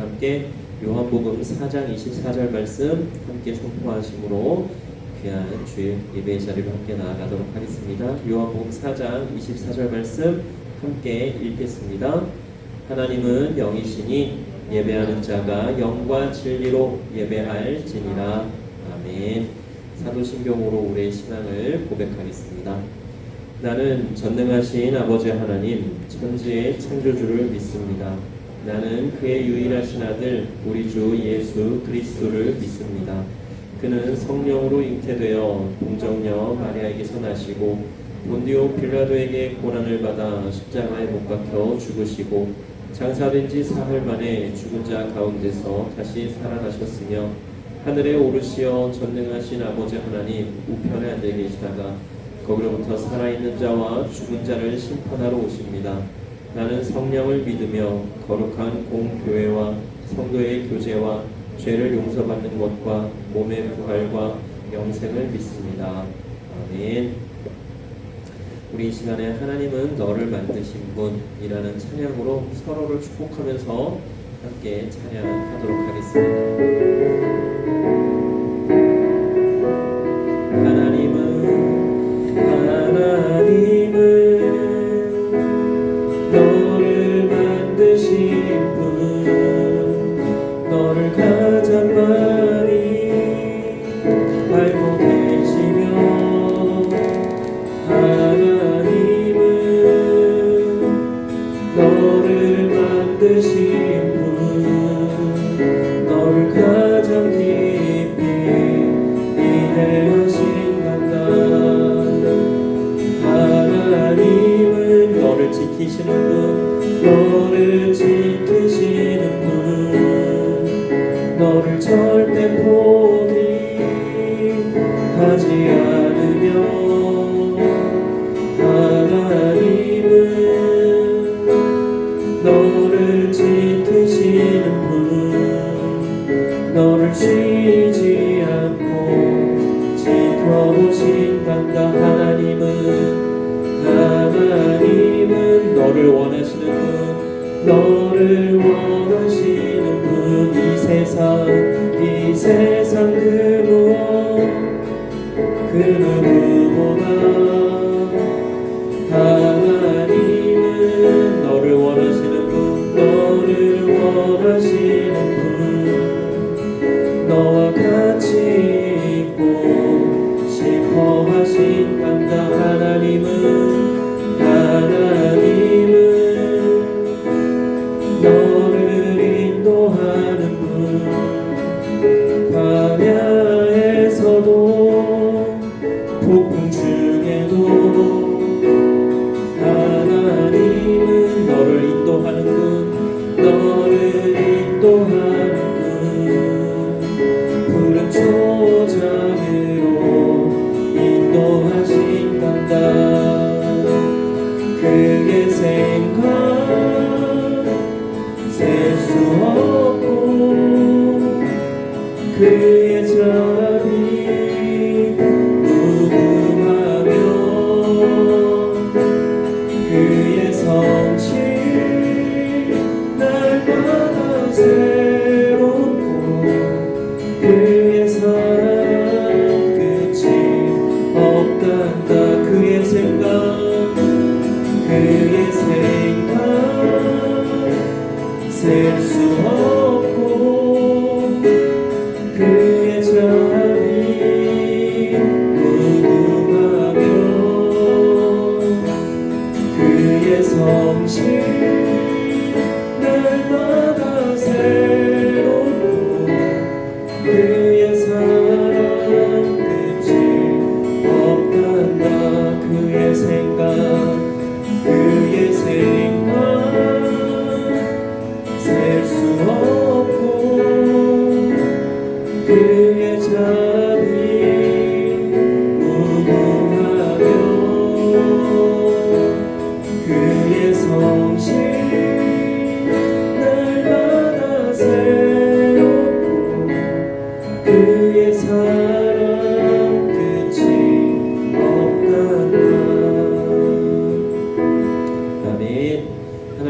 함께 요한복음 4장 24절 말씀 함께 선포하심으로 귀한 주일 예배의 자리로 함께 나아가도록 하겠습니다. 요한복음 4장 24절 말씀 함께 읽겠습니다. 하나님은 영이시니 예배하는 자가 영과 진리로 예배할지니라. 아멘. 사도신경으로 우리의 신앙을 고백하겠습니다. 나는 전능하신 아버지 하나님, 천지의 창조주를 믿습니다. 나는 그의 유일하신 아들 우리 주 예수 그리스도를 믿습니다. 그는 성령으로 잉태되어 동정녀 마리아에게서 나시고 본디오 빌라도에게 고난을 받아 십자가에 못 박혀 죽으시고 장사된 지 사흘 만에 죽은 자 가운데서 다시 살아나셨으며 하늘에 오르시어 전능하신 아버지 하나님 우편에 앉아 계시다가 거기로부터 살아있는 자와 죽은 자를 심판하러 오십니다. 나는 성령을 믿으며 거룩한 공교회와 성도의 교제와 죄를 용서받는 것과 몸의 부활과 영생을 믿습니다. 아멘. 우리 이 시간에 하나님은 너를 만드신 분이라는 찬양으로 서로를 축복하면서 함께 찬양하도록 하겠습니다. 하나님은 너를 만드신 분, 너를 가장 많이 알고 계시며 하나님은 너를 만드신 분, 너를 가장 깊이 이해하신단다. 하나님은 너를 지키시는 분, 너를 지키시는 분, 너를 절대 포기하지 않으며 하나님은 너를 지키시는 분, 너를 쉬지 않고 지켜보신단다. 하나님은 너를 원하시는 분, 너를 원하시는 분, 이 세상 그 누구보다 하나님은 너를 원하시는 분, 너를 원하시는 분, 너와 같이 있고 싶어 하신단다. 하나님은 너를 인도하는 분, 광야에서도 폭풍 중에도 하나님은 너를 인도하는 분, 너를 인도하는 분, 푸른 초장으로 인도하신단다. 그의 생각 셀 수 없고 그의 자비 무궁하며 그의 성실 날마다 새롭고 그의 사랑 끝이 없단다. 그의 생각 셀 수 없고 그의 자비 무궁하며 그의 성실 날마다 새롭고 그의 사랑 끝이 없단다. 그의 생각 셀 수 없고 그의 자비 무궁하며 그의 성실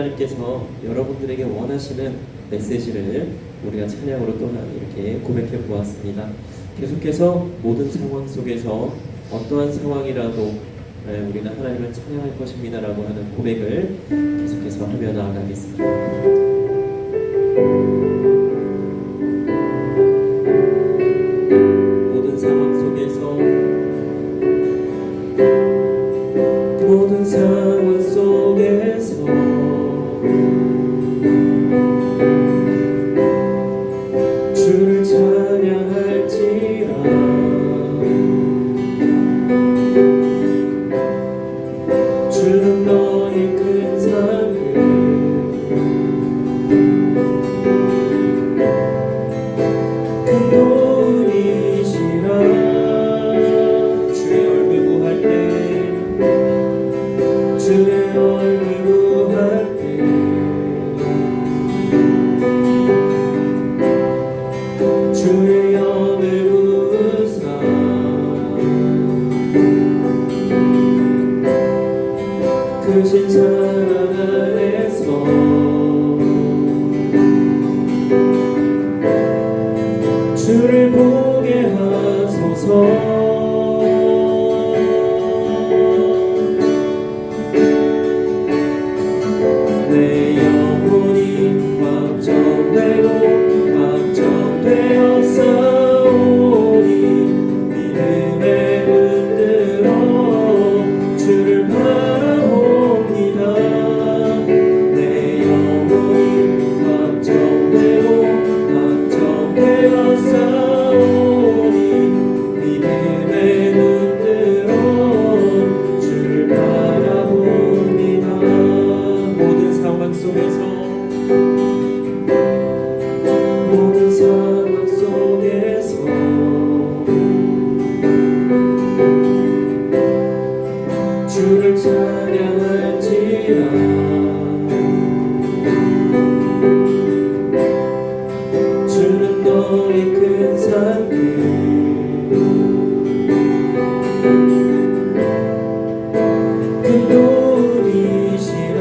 하나님께서 여러분들에게 원하시는 메시지를 우리가 찬양으로 또한 이렇게 고백해 보았습니다. 계속해서 모든 상황 속에서 어떠한 상황이라도 우리는 하나님을 찬양할 것입니다라고 하는 고백을 계속해서 하며 나아가겠습니다. 모든 상황 속에서 주를 찬양할지라. 주는 너의 큰 사랑을 큰 도우이시라. 주의 얼굴 구할 때 주의 얼굴 구할 때 주의 영을 부으사 크신 사랑 안에서 주를 보게 하소서. 내 영혼이 확정되고 확정되어 싸우니 믿음에 붙들어 주를 바라봅니다. 내 영혼이 확정되고 확정되어 싸우니 믿음에 붙들어 주를 바라봅니다. 모든 상황 속에서 모든 상황 속에서 주를 찬양할지라. 주는 너의 큰 산들 큰 도움이시라.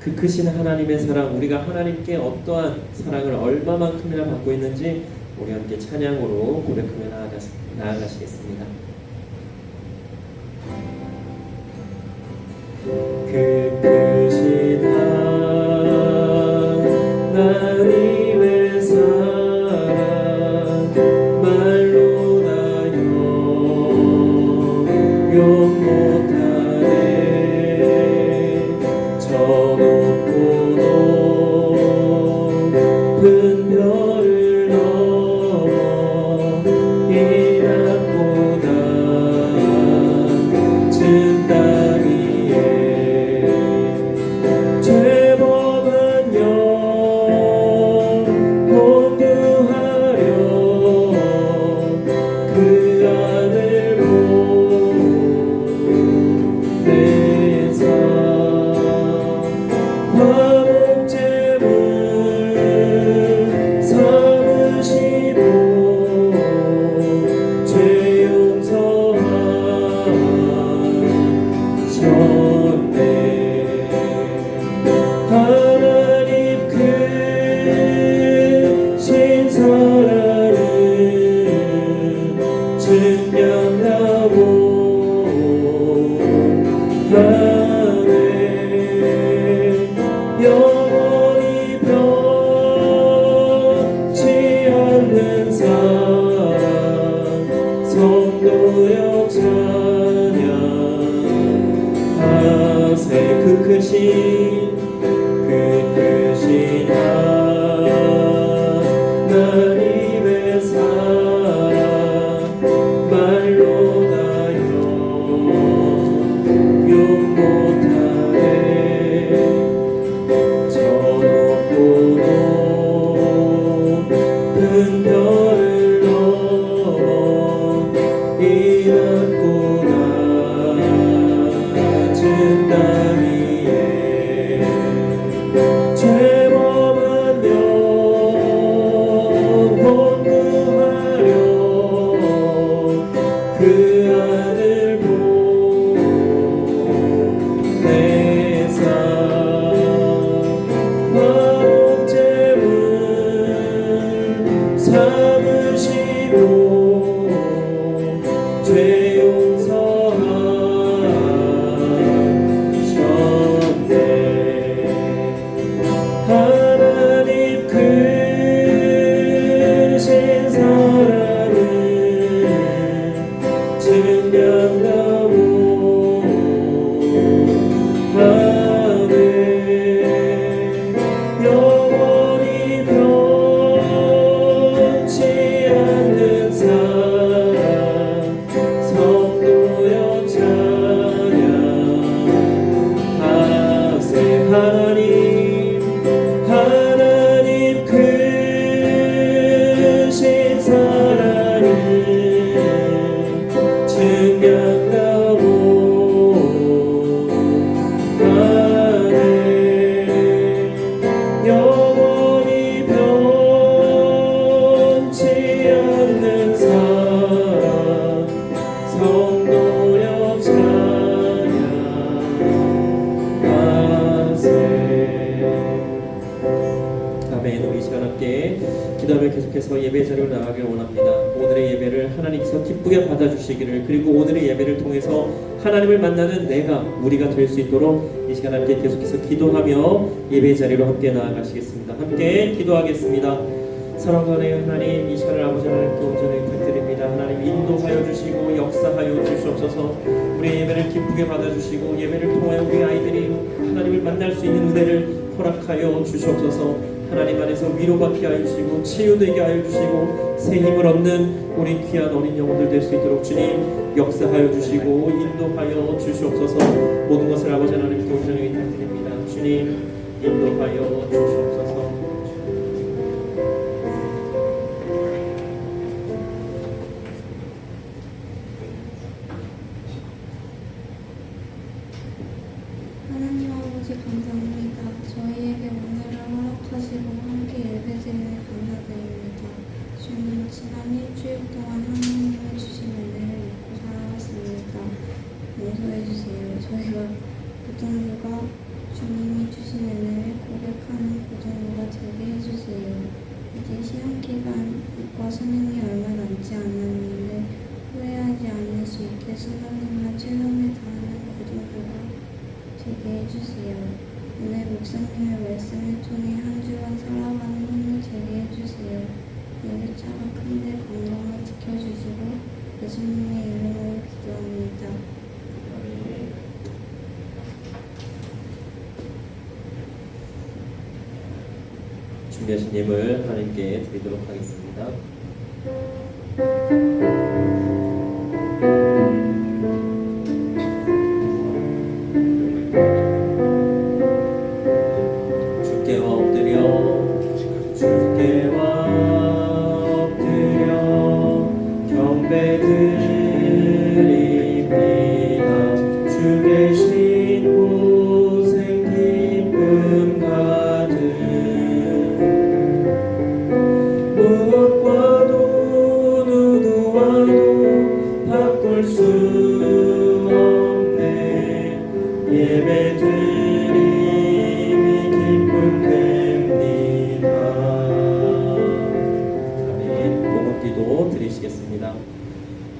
그 크신 하나님의 사랑, 우리가 하나님께 어떠한 사랑을 얼마만큼이나 받고 있는지 우리 함께 찬양으로 고백하며 나아가시겠습니다. 그 크신 하나님의 사랑 말로 다 용용 못하네. 저 높고 높은 별을 넘어 이 낮보다 진 땅 위에 죄범한 영 온유하려 그 아들 보내사 화목제물 삼으시고 죄 용서하셨네. 하나님 크신 사랑을 증명하고 하네. 영원히 변치 않는 사랑 성도여 찬양하세. 그 크신 하나님의 사랑 말로 다 용용 못하네. 저 높고 높은 별을 넘어 이 낮보다 낮은 땅 위에 죄범한 영 온유하려 그 아들 보내사 화목제물 삼으시고 죄 용서하셨네. 하나님 크신 사랑을 증명하고 하네. 영원히 변치 않는 사랑 성도여 찬양하세. 하나님 크신 사랑을 증명하고 하네. 영원히 변치 않는 사랑 성도여 찬양하세. 아멘. 우리 시간 함께 기도하며 계속해서 예배 자리로 나가길 원합니다. 오늘의 예배를 하나님께서 기쁘게 받아주시기를, 그리고 오늘의 예배를 통해서 하나님을 만나는 우리가 될 수 있도록 이 시간 함께 계속해서 기도하며 예배 자리로 함께 나아가시겠습니다. 함께 기도하겠습니다. 사랑하는 하나님, 이 시간을 아버지 하나님께 온전히 부탁드립니다. 하나님 인도하여 주시고 역사하여 주시옵소서. 우리의 예배를 기쁘게 받아주시고 예배를 통하여 우리 아이들이 하나님을 만날 수 있는 은혜를 허락하여 주시옵소서. 하나님 안에서 위로받게 하여 주시고 치유되게 하여 주시고 새 힘을 얻는 우리 귀한 어린 영혼들 될 수 있도록 주님 역사하여 주시고 인도하여 주시옵소서. 모든 것을 아버지 하나님께 온전히 부탁드립니다. 주님 인도하여 주시옵소서. 하나님 아버지 감사합니다. 저희에게 오늘을 허락하시고 함께 예배드리니 감사드립니다. 주님, 지난 일주일 동안 하나님의 주신 은혜를 믿고 살아왔습니다. 용서해 주세요. 저희가 모든 일과 주님이 주신 은혜를 고백하는 고정도가 되게 해주세요. 이제 시험기간과 수능이 얼마 남지 않았는데 후회하지 않을 수 있게 신앙생활 최선을 다하는 고정도가 되게 해주세요. 오늘 목사님의 말씀을 통해 한 주간 살아가는 힘을 되게 해주세요. 내 차가 큰데 건강을 지켜주시고 예수님의 이름으로 기도합니다. 아멘. 준비하신 예물 하나님께 드리도록 하겠습니다. 주께와 엎드려 경배드립니다. 주 계신 곳에 기쁨 가득 무엇과도 누구와도 바꿀 수 없네. 예배드림이 기쁨 됩니다. 아멘. 복음기도 드리시겠습니다.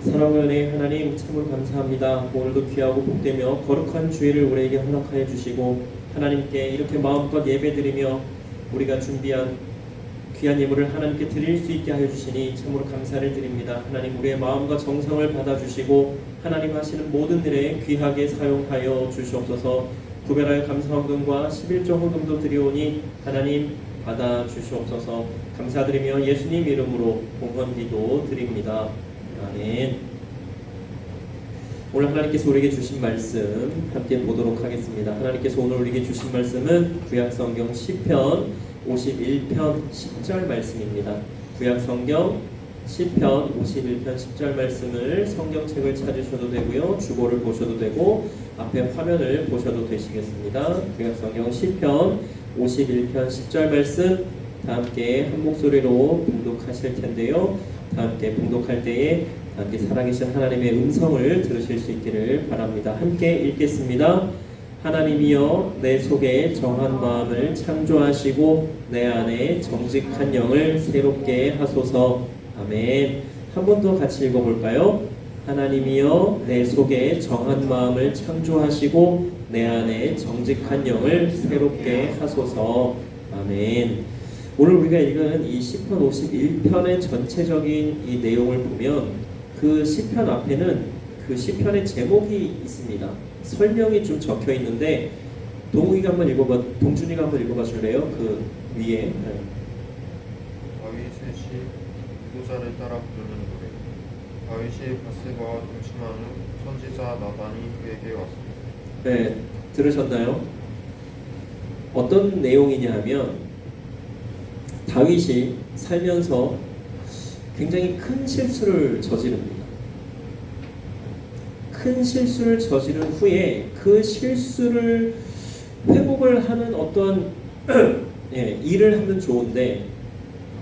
사랑과 은혜의 하나님 참으로 감사합니다. 오늘도 귀하고 복되며 거룩한 주일을 우리에게 허락하여 주시고 하나님께 이렇게 마음껏 예배드리며 우리가 준비한 귀한 예물을 하나님께 드릴 수 있게 하여 주시니 참으로 감사를 드립니다. 하나님 우리의 마음과 정성을 받아주시고 하나님 하시는 모든 일에 귀하게 사용하여 주시옵소서. 구별하여 감사헌금과 11조 헌금도 드리오니 하나님 받아주시옵소서. 감사드리며 예수님 이름으로 봉헌기도 드립니다. 아멘. 오늘 하나님께서 우리에게 주신 말씀 함께 보도록 하겠습니다. 하나님께서 오늘 우리에게 주신 말씀은 구약성경 시편 51편 10절 말씀입니다. 구약성경 시편 51편 10절 말씀을 성경책을 찾으셔도 되고요, 주보를 보셔도 되고 앞에 화면을 보셔도 되시겠습니다. 구약성경 시편 51편 10절 말씀 다 함께 한 목소리로 봉독하실 텐데요. 다 함께 봉독할 때에 함께 살아계신 하나님의 음성을 들으실 수 있기를 바랍니다. 함께 읽겠습니다. 하나님이여 내 속에 정한 마음을 창조하시고 내 안에 정직한 영을 새롭게 하소서. 아멘. 한 번 더 같이 읽어볼까요? 하나님이여 내 속에 정한 마음을 창조하시고 내 안에 정직한 영을 새롭게 하소서. 아멘. 오늘 우리가 읽은 이 시편 51편의 전체적인 이 내용을 보면 그 시편 앞에는 그 시편의 제목이 있습니다. 설명이 좀 적혀 있는데 동욱이가 한번 읽어봐, 동준이가 한번 읽어봐 줄래요? 그 위에. 다윗의 시 인도자를 따라 부르는 노래. 다윗이 바세바와 동침한 후 선지자 나단이 그에게 왔습니다. 네, 들으셨나요? 어떤 내용이냐 하면 다윗이 살면서 굉장히 큰 실수를 저지릅니다. 큰 실수를 저지른 후에 그 실수를 회복을 하는 어떤 일을 하면 좋은데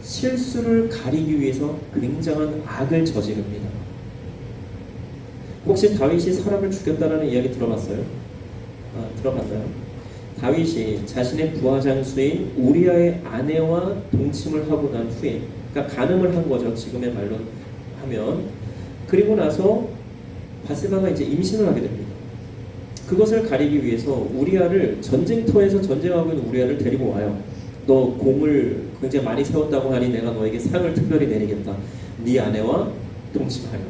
실수를 가리기 위해서 굉장한 악을 저지릅니다. 혹시 다윗이 사람을 죽였다라는 이야기 들어봤어요? 들어봤나요? 다윗이 자신의 부하장수인 우리아의 아내와 동침을 하고 난 후에, 그러니까 간음을 한 거죠. 지금의 말로 하면. 그리고 나서 바세바가 이제 임신을 하게 됩니다. 그것을 가리기 위해서 우리아를 전쟁터에서 전쟁하고 있는 우리아를 데리고 와요. 너 공을 굉장히 많이 세웠다고 하니 내가 너에게 상을 특별히 내리겠다. 네 아내와 동침하여.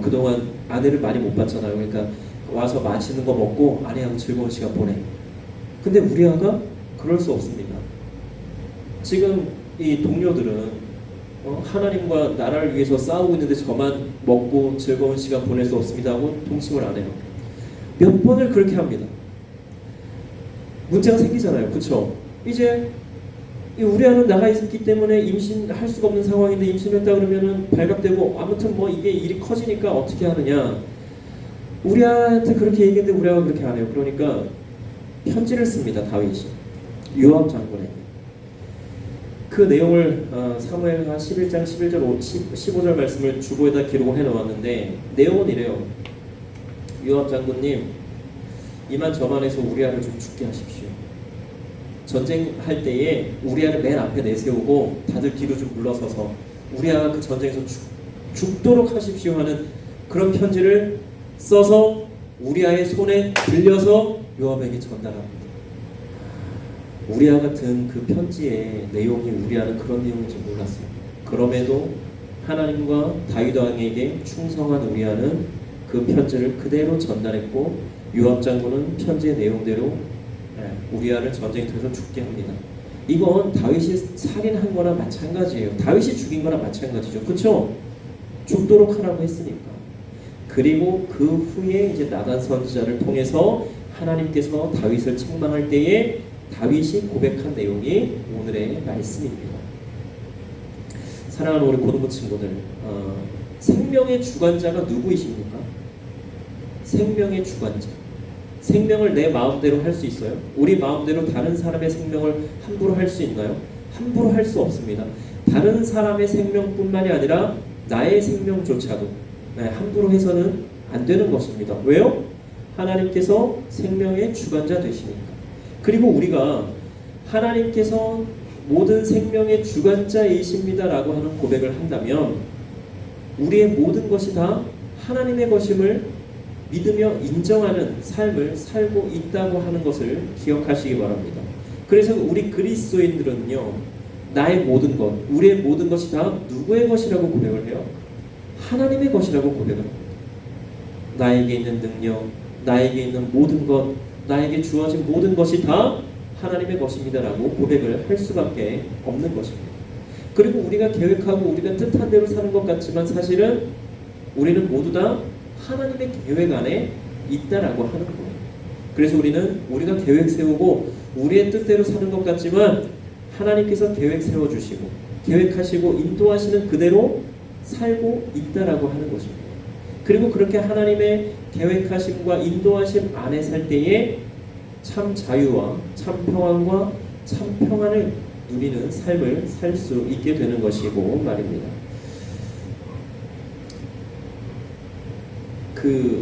그동안 아내를 많이 못 봤잖아요. 그러니까 와서 맛있는 거 먹고 아내하고 즐거운 시간 보내. 근데 우리아가 그럴 수 없습니다. 지금 이 동료들은 하나님과 나라를 위해서 싸우고 있는데 저만 먹고 즐거운 시간 보낼 수 없습니다 하고 동침을 안 해요. 몇 번을 그렇게 합니다. 문제가 생기잖아요. 그쵸? 이제 이 우리아는 나가 있기 때문에 임신할 수가 없는 상황인데 임신했다 그러면은 발각되고 아무튼 뭐 이게 일이 커지니까 어떻게 하느냐. 우리아한테 그렇게 얘기했는데 우리아가 그렇게 안 해요. 그러니까 편지를 씁니다. 다윗이 요압 장군에게. 그 내용을 사무엘하 11장 11절 15절 말씀을 주보에다 기록을 해놓았는데 내용은 이래요. 요압 장군님 이만 저만해서 우리아를 좀 죽게 하십시오. 전쟁할 때에 우리아를 맨 앞에 내세우고 다들 뒤로 좀 물러서서 우리아가 그 전쟁에서 죽도록 하십시오 하는 그런 편지를 써서 우리아의 손에 들려서 요압에게 전달합니다. 우리아가 든 그 편지의 내용이 우리아는 그런 내용인지 몰랐어요. 그럼에도 하나님과 다윗 왕에게 충성한 우리아는 그 편지를 그대로 전달했고 요압 장군은 편지의 내용대로 우리아를 전쟁터에서 죽게 합니다. 이건 다윗이 살인한 거나 마찬가지예요. 다윗이 죽인 거나 마찬가지죠. 그렇죠? 죽도록 하라고 했으니까. 그리고 그 후에 이제 나단 선지자를 통해서 하나님께서 다윗을 책망할 때에 다윗이 고백한 내용이 오늘의 말씀입니다. 사랑하는 우리 고등부 친구들, 생명의 주관자가 누구이십니까? 생명의 주관자. 생명을 내 마음대로 할 수 있어요? 우리 마음대로 다른 사람의 생명을 함부로 할 수 있나요? 함부로 할 수 없습니다. 다른 사람의 생명뿐만이 아니라 나의 생명조차도 함부로 해서는 안 되는 것입니다. 왜요? 하나님께서 생명의 주관자 되시니까. 그리고 우리가 하나님께서 모든 생명의 주관자이십니다라고 하는 고백을 한다면 우리의 모든 것이 다 하나님의 것임을 믿으며 인정하는 삶을 살고 있다고 하는 것을 기억하시기 바랍니다. 그래서 우리 그리스도인들은요, 나의 모든 것, 우리의 모든 것이 다 누구의 것이라고 고백을 해요? 하나님의 것이라고 고백을 합니다. 나에게 있는 능력, 나에게 있는 모든 것, 나에게 주어진 모든 것이 다 하나님의 것입니다라고 고백을 할 수밖에 없는 것입니다. 그리고 우리가 계획하고 우리가 뜻한 대로 사는 것 같지만 사실은 우리는 모두 다 하나님의 계획 안에 있다라고 하는 거예요. 그래서 우리가 계획 세우고 우리의 뜻대로 사는 것 같지만 하나님께서 계획 세워주시고 계획하시고 인도하시는 그대로 살고 있다라고 하는 것입니다. 그리고 그렇게 하나님의 계획하심과 인도하심 안에 살 때에 참 자유와 참 평안과 참 평안을 누리는 삶을 살 수 있게 되는 것이고 말입니다.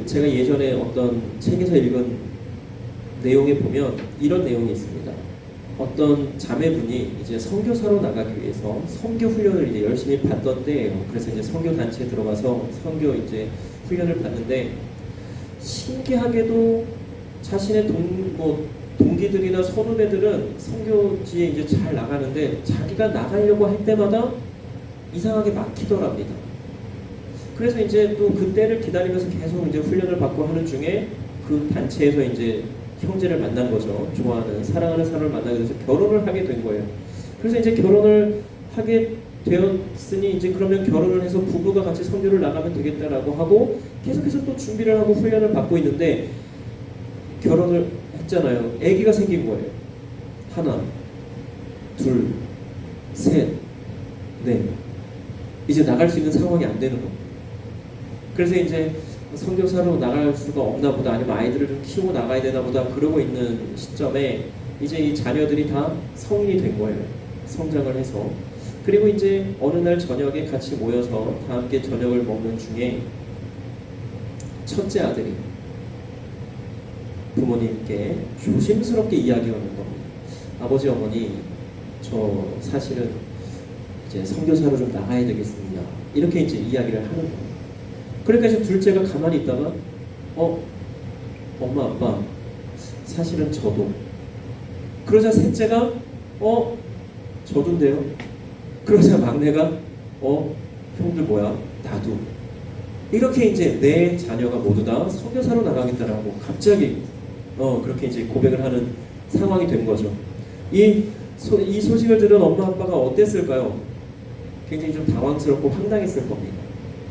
제가 예전에 어떤 책에서 읽은 내용에 보면 이런 내용이 있습니다. 어떤 자매분이 이제 선교사로 나가기 위해서 선교 훈련을 이제 열심히 받던 때예요. 그래서 이제 선교 단체에 들어가서 선교 이제 훈련을 받는데 신기하게도 자신의 동기들이나 선후배들은 선교지에 이제 잘 나가는데 자기가 나가려고 할 때마다 이상하게 막히더랍니다. 그래서 이제 또 그 때를 기다리면서 계속 이제 훈련을 받고 하는 중에 그 단체에서 이제 형제를 만난 거죠. 좋아하는, 사랑하는 사람을 만나게 돼서 결혼을 하게 된 거예요. 그래서 이제 결혼을 하게 되었으니 이제 그러면 결혼을 해서 부부가 같이 선교를 나가면 되겠다라고 하고 계속해서 또 준비를 하고 훈련을 받고 있는데 결혼을 했잖아요. 아기가 생긴 거예요. 하나, 둘, 셋, 넷. 이제 나갈 수 있는 상황이 안 되는 겁니다. 그래서 이제 선교사로 나갈 수가 없나 보다, 아니면 아이들을 좀 키우고 나가야 되나 보다 그러고 있는 시점에 이제 이 자녀들이 다 성인이 된 거예요. 성장을 해서. 그리고 이제 어느 날 저녁에 같이 모여서 다 함께 저녁을 먹는 중에 첫째 아들이 부모님께 조심스럽게 이야기하는 겁니다. 아버지, 어머니, 저 사실은 이제 선교사로 좀 나가야 되겠습니다. 이렇게 이제 이야기를 하는 거예요. 그러니까 이제 둘째가 가만히 있다가 엄마, 아빠, 사실은 저도. 그러자 셋째가 저도인데요. 그러자 막내가 형들 뭐야? 나도. 이렇게 이제 내 자녀가 모두 다 선교사로 나가겠다라고 갑자기 그렇게 이제 고백을 하는 상황이 된 거죠. 이 소식을 들은 엄마 아빠가 어땠을까요? 굉장히 좀 당황스럽고 황당했을 겁니다.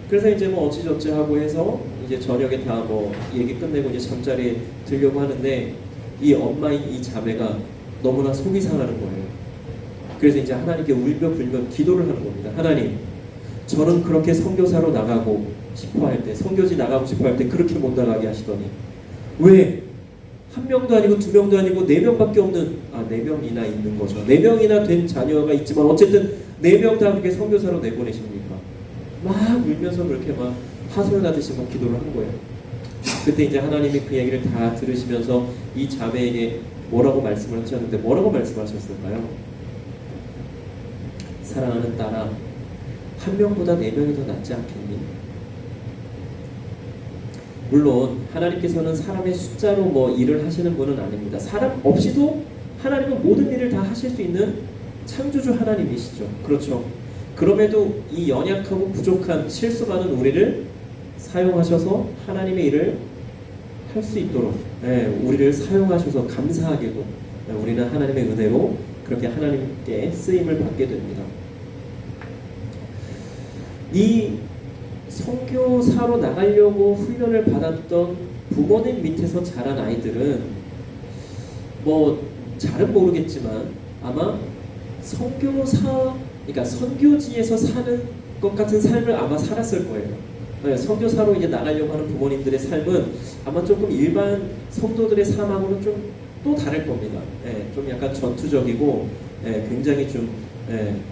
그래서 이제 뭐 어찌저찌 하고 해서 이제 저녁에 다 뭐 얘기 끝내고 이제 잠자리에 들려고 하는데 이 엄마인 이 자매가 너무나 속이 상하는 거예요. 그래서 이제 하나님께 울며불며 기도를 하는 겁니다. 하나님, 저는 그렇게 선교사로 나가고 싶어 할 때, 선교지 나가고 싶어 할 때 그렇게 못 나가게 하시더니 왜 한 명도 아니고 두 명도 아니고 4명밖에 없는 4명이나 있는 거죠. 4명이나 된 자녀가 있지만 어쨌든 4명 다 그렇게 선교사로 내보내십니까? 막 울면서 그렇게 막 하소연하듯이 막 기도를 한 거예요. 그때 이제 하나님이 그 얘기를 다 들으시면서 이 자매에게 뭐라고 말씀을 하셨는데 뭐라고 말씀하셨을까요? 사랑하는 딸아, 한 명보다 네 명이 더 낫지 않겠니? 물론 하나님께서는 사람의 숫자로 뭐 일을 하시는 분은 아닙니다. 사람 없이도 하나님은 모든 일을 다 하실 수 있는 창조주 하나님이시죠. 그렇죠. 그럼에도 이 연약하고 부족한 실수 많은 우리를 사용하셔서 하나님의 일을 할 수 있도록 우리를 사용하셔서 감사하게도 우리는 하나님의 은혜로 그렇게 하나님께 쓰임을 받게 됩니다. 이 선교사로 나가려고 훈련을 받았던 부모님 밑에서 자란 아이들은 뭐 잘은 모르겠지만 아마 선교사, 그러니까 선교지에서 사는 것 같은 삶을 아마 살았을 거예요. 선교사로 이제 나가려고 하는 부모님들의 삶은 아마 조금 일반 성도들의 삶하고는 좀 또 다를 겁니다. 좀 약간 전투적이고 굉장히 좀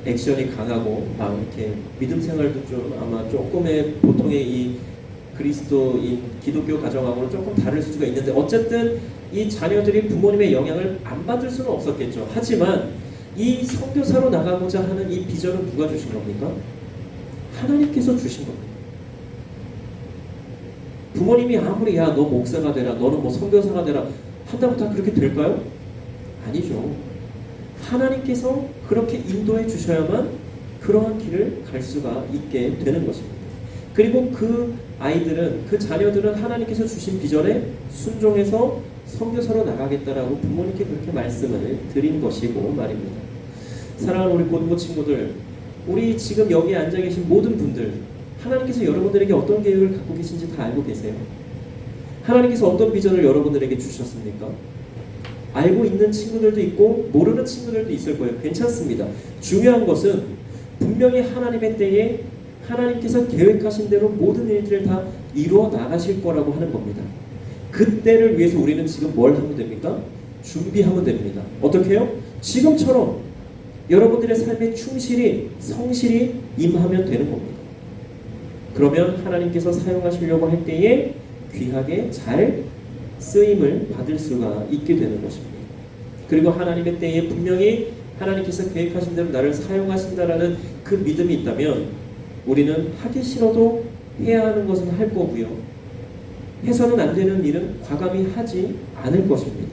액션이 강하고 막 이렇게 믿음 생활도 좀 아마 조금의 보통의 이 그리스도인 기독교 가정하고는 조금 다를 수가 있는데 어쨌든 이 자녀들이 부모님의 영향을 안 받을 수는 없었겠죠. 하지만 이 선교사로 나가고자 하는 이 비전은 누가 주신 겁니까? 하나님께서 주신 겁니다. 부모님이 아무리 야 너 목사가 되라, 너는 뭐 선교사가 되라 한다고 다 그렇게 될까요? 아니죠. 하나님께서 그렇게 인도해 주셔야만 그러한 길을 갈 수가 있게 되는 것입니다. 그리고 그 아이들은, 그 자녀들은 하나님께서 주신 비전에 순종해서 선교사로 나가겠다라고 부모님께 그렇게 말씀을 드린 것이고 말입니다. 사랑하는 우리 고등부 친구들, 우리 지금 여기 앉아 계신 모든 분들, 하나님께서 여러분들에게 어떤 계획을 갖고 계신지 다 알고 계세요? 하나님께서 어떤 비전을 여러분들에게 주셨습니까? 알고 있는 친구들도 있고 모르는 친구들도 있을 거예요. 괜찮습니다. 중요한 것은 분명히 하나님의 때에 하나님께서 계획하신 대로 모든 일들을 다 이루어 나가실 거라고 하는 겁니다. 그때를 위해서 우리는 지금 뭘 하면 됩니까? 준비하면 됩니다. 어떻게 해요? 지금처럼 여러분들의 삶에 충실히 성실히 임하면 되는 겁니다. 그러면 하나님께서 사용하시려고 할 때에 귀하게 잘 쓰임을 받을 수가 있게 되는 것입니다. 그리고 하나님의 때에 분명히 하나님께서 계획하신 대로 나를 사용하신다라는 그 믿음이 있다면 우리는 하기 싫어도 해야 하는 것은 할 거고요. 해서는 안 되는 일은 과감히 하지 않을 것입니다.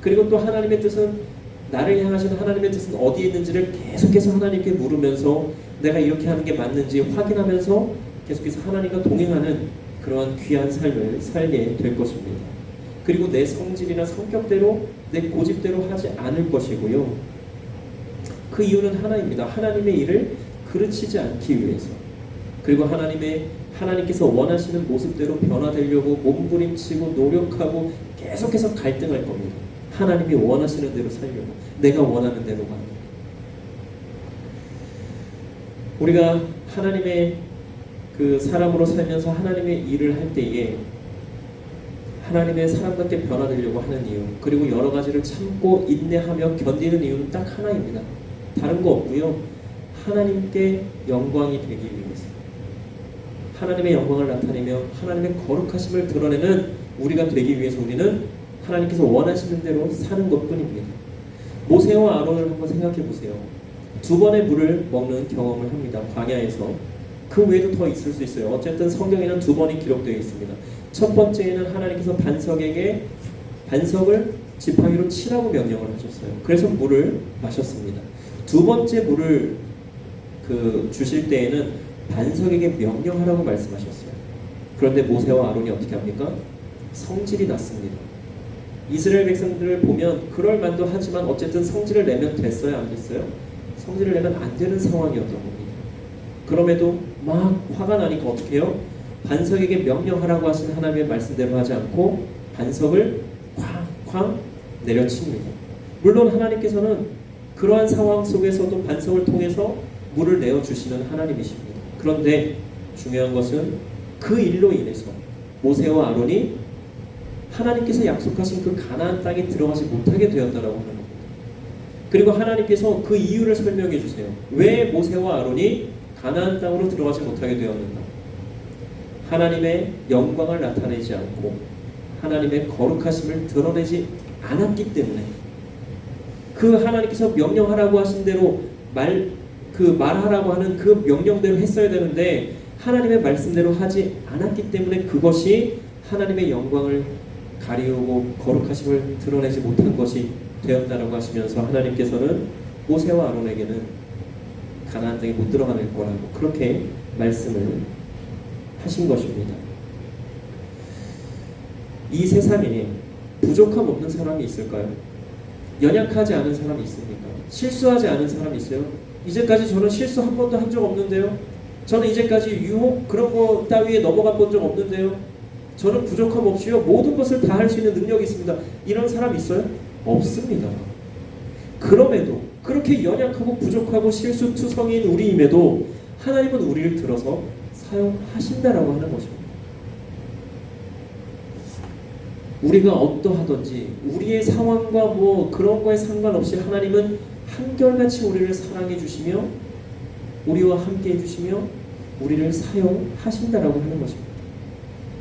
그리고 또 하나님의 뜻은, 나를 향하시는 하나님의 뜻은 어디에 있는지를 계속해서 하나님께 물으면서 내가 이렇게 하는 게 맞는지 확인하면서 계속해서 하나님과 동행하는 그러한 귀한 삶을 살게 될 것입니다. 그리고 내 성질이나 성격대로 내 고집대로 하지 않을 것이고요. 그 이유는 하나입니다. 하나님의 일을 그르치지 않기 위해서. 그리고 하나님께서 원하시는 모습대로 변화되려고 몸부림치고 노력하고 계속해서 갈등할 겁니다. 하나님이 원하시는 대로 살려고, 내가 원하는 대로가. 우리가 하나님의 그 사람으로 살면서 하나님의 일을 할 때에 하나님의 사람답게 변화되려고 하는 이유, 그리고 여러 가지를 참고 인내하며 견디는 이유는 딱 하나입니다. 다른 거 없고요. 하나님께 영광이 되기 위해서, 하나님의 영광을 나타내며 하나님의 거룩하심을 드러내는 우리가 되기 위해서 우리는 하나님께서 원하시는 대로 사는 것뿐입니다. 모세와 아론을 한번 생각해 보세요. 2번의 물을 먹는 경험을 합니다. 광야에서. 그 외에도 더 있을 수 있어요. 어쨌든 성경에는 2번이 기록되어 있습니다. 첫 번째에는 하나님께서 반석을 지팡이로 치라고 명령을 하셨어요. 그래서 물을 마셨습니다. 2번째 물을 주실 때에는 반석에게 명령하라고 말씀하셨어요. 그런데 모세와 아론이 어떻게 합니까? 성질이 났습니다. 이스라엘 백성들을 보면 그럴 만도 하지만 어쨌든 성질을 내면 됐어요, 안 됐어요? 성질을 내면 안 되는 상황이었던 겁니다. 그럼에도 막 화가 나니까 어떻게 해요? 반석에게 명령하라고 하신 하나님의 말씀대로 하지 않고 반석을 쾅쾅 내려칩니다. 물론 하나님께서는 그러한 상황 속에서도 반석을 통해서 물을 내어주시는 하나님이십니다. 그런데 중요한 것은 그 일로 인해서 모세와 아론이 하나님께서 약속하신 그 가나안 땅에 들어가지 못하게 되었다라고 하는 겁니다. 그리고 하나님께서 그 이유를 설명해 주세요. 왜 모세와 아론이 가나안 땅으로 들어가지 못하게 되었는가? 하나님의 영광을 나타내지 않고 하나님의 거룩하심을 드러내지 않았기 때문에 그 하나님께서 명령하라고 하신 대로 말하라고 하는 그 명령대로 했어야 되는데 하나님의 말씀대로 하지 않았기 때문에 그것이 하나님의 영광을 가리우고 거룩하심을 드러내지 못한 것이 되었다라고 하시면서 하나님께서는 모세와 아론에게는 가나안 땅에 못 들어가는 거라고 그렇게 말씀을 하신 것입니다. 이 세상에 부족함 없는 사람이 있을까요? 연약하지 않은 사람이 있습니까? 실수하지 않은 사람이 있어요? 이제까지 저는 실수 한 번도 한 적 없는데요. 저는 이제까지 유혹 그런 거 따위에 넘어가 본 적 없는데요. 저는 부족함 없이요 모든 것을 다 할 수 있는 능력이 있습니다. 이런 사람 있어요? 없습니다. 그럼에도 그렇게 연약하고 부족하고 실수투성이인 우리임에도 하나님은 우리를 들어서 사용하신다라고 하는 것입니다. 우리가 어떠하든지 우리의 상황과 뭐 그런 거에 상관없이 하나님은 한결같이 우리를 사랑해 주시며 우리와 함께 해주시며 우리를 사용하신다라고 하는 것입니다.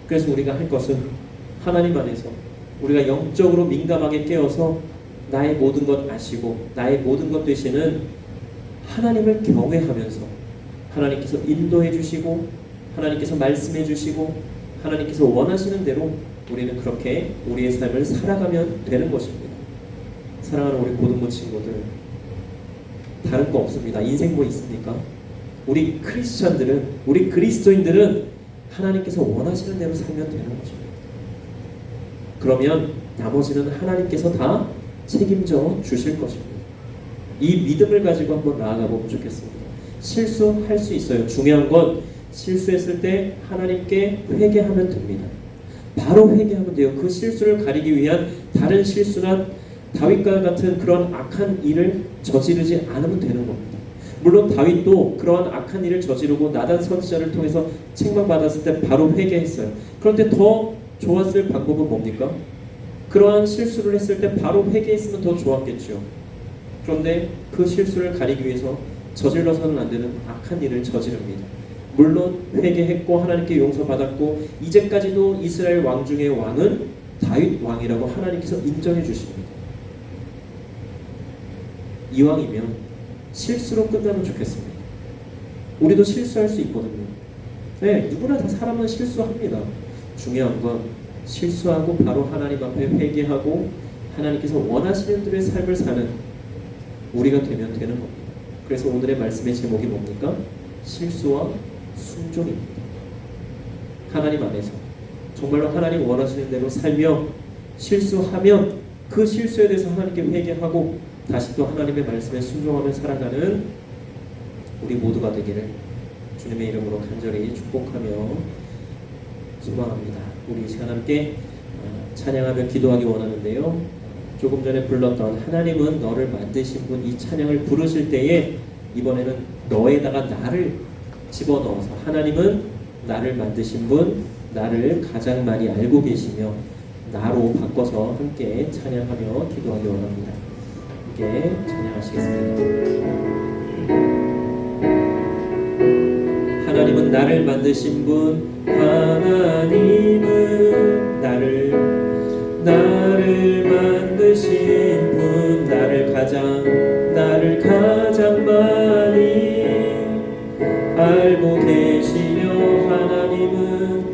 그래서 우리가 할 것은 하나님 안에서 우리가 영적으로 민감하게 깨어서 나의 모든 것 아시고 나의 모든 것 되시는 하나님을 경외하면서 하나님께서 인도해 주시고 하나님께서 말씀해 주시고 하나님께서 원하시는 대로 우리는 그렇게 우리의 삶을 살아가면 되는 것입니다. 사랑하는 우리 고등부 친구들, 다른 거 없습니다. 인생 뭐 있습니까? 우리 크리스천들은, 우리 그리스도인들은 하나님께서 원하시는 대로 살면 되는 것입니다. 그러면 나머지는 하나님께서 다 책임져 주실 것입니다. 이 믿음을 가지고 한번 나아가 보면 좋겠습니다. 실수할 수 있어요. 중요한 건 실수했을 때 하나님께 회개하면 됩니다. 바로 회개하면 돼요. 그 실수를 가리기 위한 다른 실수나 다윗과 같은 그런 악한 일을 저지르지 않으면 되는 겁니다. 물론 다윗도 그러한 악한 일을 저지르고 나단 선지자를 통해서 책망받았을 때 바로 회개했어요. 그런데 더 좋았을 방법은 뭡니까? 그러한 실수를 했을 때 바로 회개했으면 더 좋았겠죠. 그런데 그 실수를 가리기 위해서 저질러서는 안 되는 악한 일을 저지릅니다. 물론 회개했고 하나님께 용서받았고 이제까지도 이스라엘 왕 중의 왕은 다윗 왕이라고 하나님께서 인정해 주십니다. 이왕이면 실수로 끝나면 좋겠습니다. 우리도 실수할 수 있거든요. 네, 누구나 다 사람은 실수합니다. 중요한 건 실수하고 바로 하나님 앞에 회개하고 하나님께서 원하시는 대로의 삶을 사는 우리가 되면 되는 겁니다. 그래서 오늘의 말씀의 제목이 뭡니까? 실수와 순종입니다. 하나님 안에서 정말로 하나님 원하시는 대로 살며 실수하면 그 실수에 대해서 하나님께 회개하고 다시 또 하나님의 말씀에 순종하며 살아가는 우리 모두가 되기를 주님의 이름으로 간절히 축복하며 소망합니다. 우리 이 시간 함께 찬양하며 기도하기 원하는데요. 조금 전에 불렀던 하나님은 너를 만드신 분, 이 찬양을 부르실 때에 이번에는 너에다가 나를 집어넣어서 하나님은 나를 만드신 분, 나를 가장 많이 알고 계시며 나로 바꿔서 함께 찬양하며 기도하기 원합니다. 함께 찬양하시겠습니다. 하나님은 나를 만드신 분, 하나님은 나를 만드신 분, 나를 가장 많이 알고 계시며 하나님은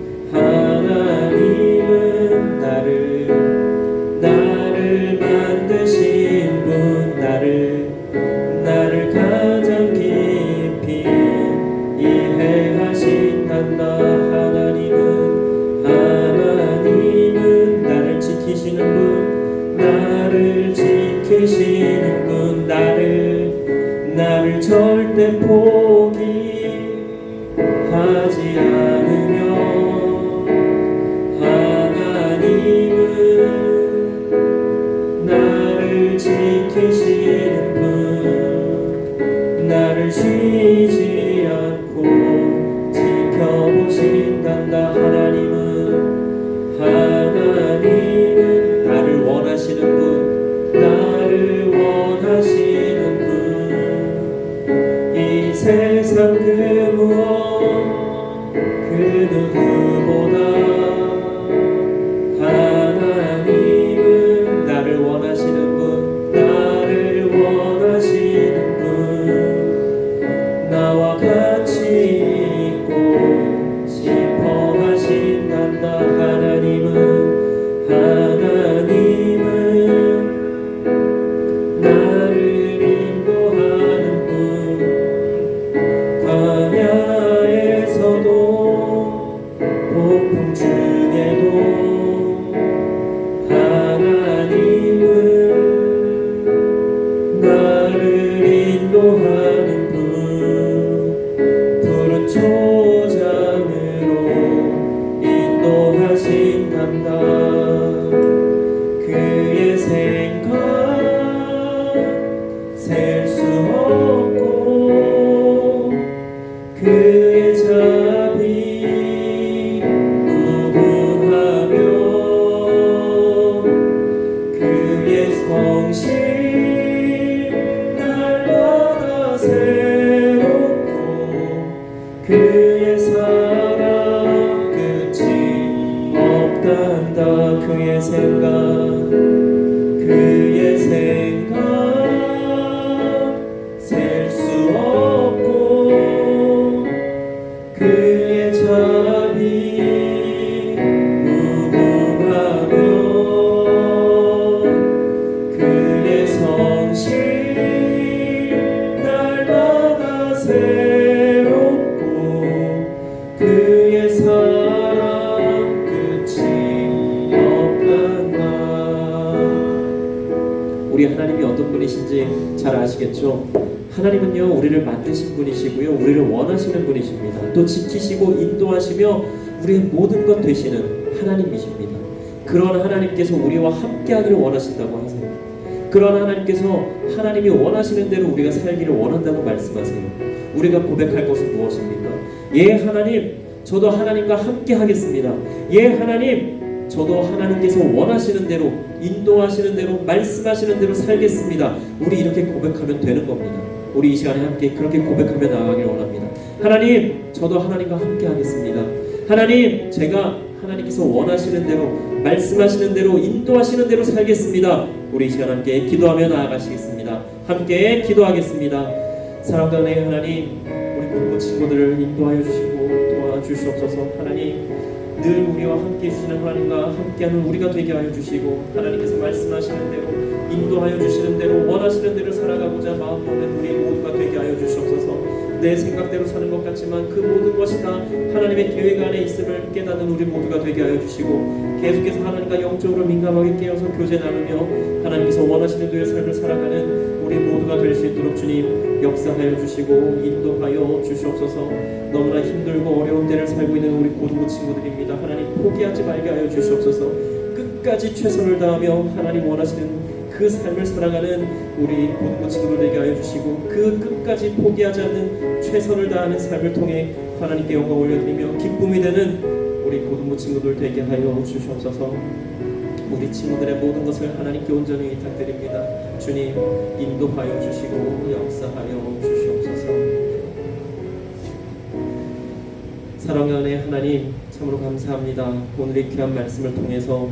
나를 만드신 분, 나를 가장 깊이 이해하신단다. 하나님은 나를 지키시는 분, 나를 지키시는 분, 나를 절대 포기하지 않으며 하나님은 나를 지키시는 분, 나를 쉬지 않고 지켜보신단다. 하나님은 나를 원하시는 분, 나를 원하시는 분, 이 세상 그 무엇 그 누구보다 하나님은 나를 하나님이 어떤 분이신지 잘 아시겠죠? 하나님은요 우리를 만드신 분이시고요 우리를 원하시는 분이십니다. 또 지키시고 인도하시며 우리의 모든 것 되시는 하나님이십니다. 그런 하나님께서 우리와 함께하기를 원하신다고 하세요. 그런 하나님께서 하나님이 원하시는 대로 우리가 살기를 원한다고 말씀하세요. 우리가 고백할 것은 무엇입니까? 예 하나님, 저도 하나님과 함께 하겠습니다. 예 하나님, 저도 하나님께서 원하시는 대로 인도하시는 대로 말씀하시는 대로 살겠습니다. 우리 이렇게 고백하면 되는 겁니다. 우리 이 시간에 함께 그렇게 고백하며 나아가길 원합니다. 하나님, 저도 하나님과 함께 하겠습니다. 하나님, 제가 하나님께서 원하시는 대로 말씀하시는 대로 인도하시는 대로 살겠습니다. 우리 이 시간 함께 기도하며 나아가시겠습니다. 함께 기도하겠습니다. 사랑과 은혜의 하나님, 우리 부부 친구들을 인도하여 주시고 도와주시옵소서. 하나님, 늘 우리와 함께 해주시는 하나님과 함께하는 우리가 되게 하여 주시고 하나님께서 말씀하시는 대로 인도하여 주시는 대로 원하시는 대로 살아가고자 마음 먹는 우리 모두가 되게 하여 주시옵소서. 내 생각대로 사는 것 같지만 그 모든 것이 다 하나님의 계획 안에 있음을 깨닫는 우리 모두가 되게 하여 주시고 계속해서 하나님과 영적으로 민감하게 깨어서 교제 나누며 하나님께서 원하시는 대로 삶을 살아가는 우리 모두가 될 수 있도록 주님 역사하여 주시고 인도하여 주시옵소서. 너무나 힘들고 어려운 때를 살고 있는 우리 고등부 친구들입니다. 하나님 포기하지 말게 하여 주시옵소서. 끝까지 최선을 다하며 하나님 원하시는 그 삶을 살아가는 우리 고등부 친구들 되게 하여 주시고 그 끝까지 포기하지 않는 최선을 다하는 삶을 통해 하나님께 영광 올려드리며 기쁨이 되는 우리 고등부 친구들 되게 하여 주시옵소서. 우리 친구들의 모든 것을 하나님께 온전히 의탁드립니다. 주님 인도하여 주시고 역사하여 주시옵소서. 사랑하는 하나님 참으로 감사합니다. 오늘의 귀한 말씀을 통해서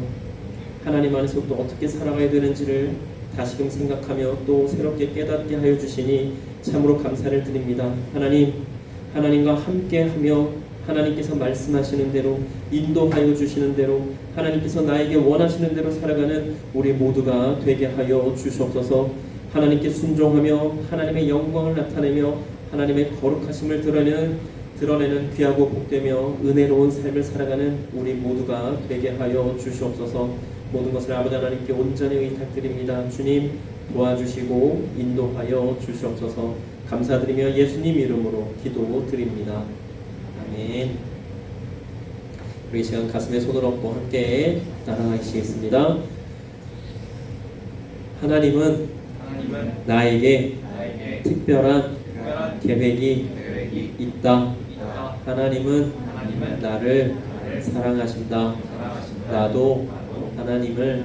하나님 안에서 또 어떻게 살아가야 되는지를 다시금 생각하며 또 새롭게 깨닫게 하여 주시니 참으로 감사를 드립니다. 하나님, 하나님과 함께하며 하나님께서 말씀하시는 대로 인도하여 주시는 대로 하나님께서 나에게 원하시는 대로 살아가는 우리 모두가 되게 하여 주시옵소서. 하나님께 순종하며 하나님의 영광을 나타내며 하나님의 거룩하심을 드러내는 귀하고 복되며 은혜로운 삶을 살아가는 우리 모두가 되게 하여 주시옵소서. 모든 것을 아버지 하나님께 온전히 의탁드립니다. 주님 도와주시고 인도하여 주시옵소서. 감사드리며 예수님 이름으로 기도드립니다. 아멘. 우리 이 시간 가슴에 손을 얹고 함께 따라하시겠습니다. 하나님은 나에게 특별한 계획이 있다. 하나님은 나를 사랑하신다. 나도 하나님을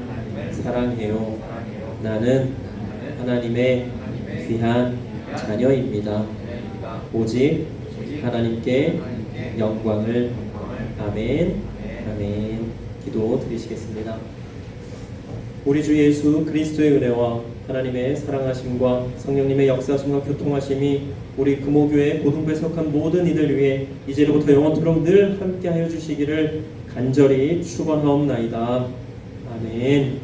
사랑해요. 나는 하나님의 귀한 자녀입니다. 오직 하나님께 영광을. 아멘. 아멘. 기도 드리시겠습니다. 우리 주 예수 그리스도의 은혜와 하나님의 사랑하심과 성령님의 역사하심과 교통하심이 우리 금오교회 고등부에 속한 모든 이들 위해 이제로부터 영원토록 늘 함께하여 주시기를 간절히 축원하옵나이다. 아멘.